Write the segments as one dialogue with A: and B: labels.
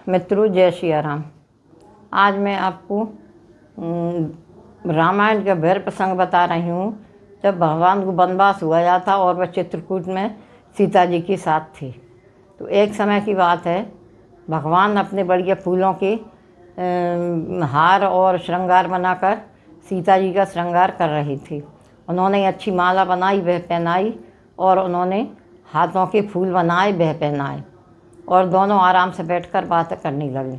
A: मित्रों, जय श्री राम। आज मैं आपको रामायण का वीर प्रसंग बता रही हूँ। जब भगवान को वनवास हुआ था और वह चित्रकूट में सीता जी के साथ थे, तो एक समय की बात है, भगवान अपने बढ़िया फूलों के हार और श्रृंगार बनाकर सीता जी का श्रृंगार कर रहे थे। उन्होंने अच्छी माला बनाई, वह पहनाई, और उन्होंने हाथों के फूल बनाए, वह पहनाए, और दोनों आराम से बैठकर बातें करने लगे।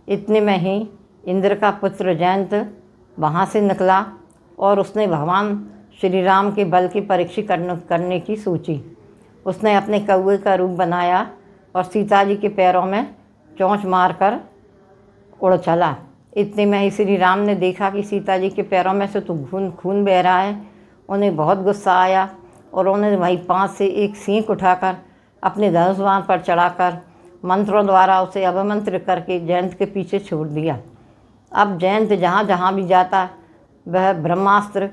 A: इतने में ही इंद्र का पुत्र जयंत वहाँ से निकला और उसने भगवान श्री राम के बल की परीक्षा करने की सोची। उसने अपने कौवे का रूप बनाया और सीता जी के पैरों में चोंच मारकर उड़ चला। इतने में ही श्री राम ने देखा कि सीता जी के पैरों में से तो खून बह रहा है। उन्हें बहुत गुस्सा आया और उन्होंने वहीं पास से एक सींग उठाकर अपने धनुष बाण पर चढ़ाकर मंत्रों द्वारा उसे अभिमंत्रित करके जयंत के पीछे छोड़ दिया। अब जयंत जहाँ जहाँ भी जाता, वह ब्रह्मास्त्र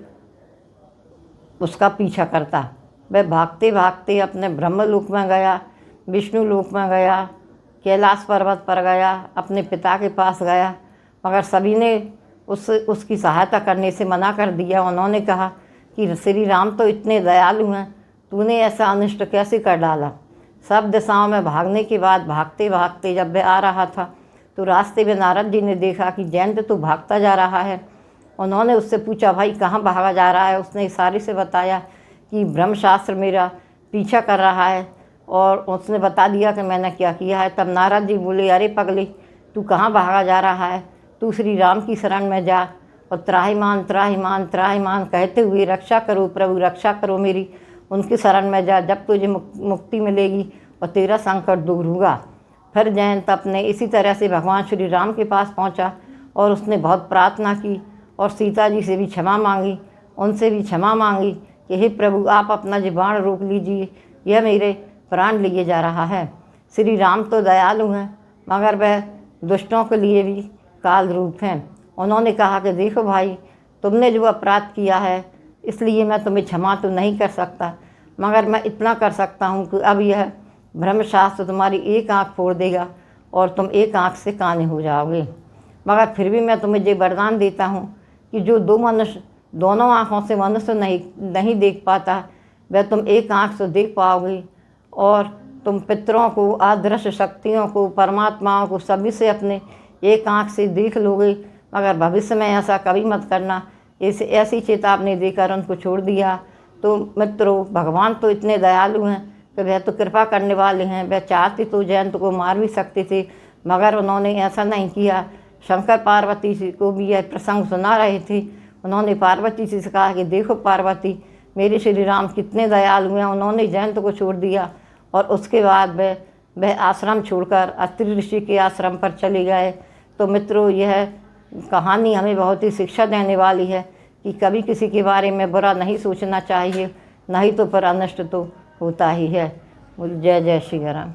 A: उसका पीछा करता। वह भागते भागते अपने ब्रह्मलोक में गया, विष्णु लोक में गया, कैलाश पर्वत पर गया, अपने पिता के पास गया, मगर सभी ने उसकी सहायता करने से मना कर दिया। उन्होंने कहा कि श्री राम तो इतने दयालु हैं, तूने ऐसा अनिष्ट कैसे कर डाला। सब दिशाओं में भागने के बाद भागते भागते जब वह आ रहा था, तो रास्ते में नारद जी ने देखा कि जयंत तो भागता जा रहा है। उन्होंने उससे पूछा, भाई कहाँ भागा जा रहा है। उसने इशारे से बताया कि ब्रह्मशास्त्र मेरा पीछा कर रहा है, और उसने बता दिया कि मैंने क्या किया है। तब नारद जी बोले, अरे पगले, तू कहाँ भागा जा रहा है, तू श्री राम की शरण में जा और त्राहिमाम त्राहिमाम त्राहिमाम कहते हुए रक्षा करो प्रभु, रक्षा करो मेरी, उनकी शरण में जा, जब तुझे मुक्ति मिलेगी और तेरा संकट दूर होगा। फिर जयंत अपने इसी तरह से भगवान श्री राम के पास पहुंचा और उसने बहुत प्रार्थना की और सीता जी से भी क्षमा मांगी, उनसे भी क्षमा मांगी कि हे प्रभु, आप अपना जीवाण रोक लीजिए, यह मेरे प्राण लिए जा रहा है। श्री राम तो दयालु हैं, मगर वह दुष्टों के लिए भी काल रूप हैं। उन्होंने कहा कि देखो भाई, तुमने जो अपराध किया है, इसलिए मैं तुम्हें क्षमा तो नहीं कर सकता, मगर मैं इतना कर सकता हूँ कि अब यह ब्रह्मशास्त्र तुम्हारी एक आँख फोड़ देगा और तुम एक आँख से काने हो जाओगे। मगर फिर भी मैं तुम्हें ये वरदान देता हूँ कि जो दो मनुष्य दोनों आँखों से मनुष्य नहीं देख पाता, वह तुम एक आँख से देख पाओगे, और तुम पितरों को, अदृश्य शक्तियों को, परमात्माओं को सभी से अपने एक आँख से देख लोगे। मगर भविष्य में ऐसा कभी मत करना। ऐसी चेतावनी देकर उनको छोड़ दिया। तो मित्रों, भगवान तो इतने दयालु हैं कि वह तो कृपा करने वाले हैं। वह चाहते तो जयंत को मार भी सकते थे, मगर उन्होंने ऐसा नहीं किया। शंकर पार्वती जी को भी यह प्रसंग सुना रहे थे। उन्होंने पार्वती जी से कहा कि देखो पार्वती, मेरे श्री राम कितने दयालु हैं। उन्होंने जयंत को छोड़ दिया और उसके बाद वह आश्रम छोड़कर अत्रि ऋषि के आश्रम पर चले गए। तो मित्रों, यह कहानी हमें बहुत ही शिक्षा देने वाली है कि कभी किसी के बारे में बुरा नहीं सोचना चाहिए, नहीं तो पर अनिष्ट तो होता ही है। जय जय श्री राम।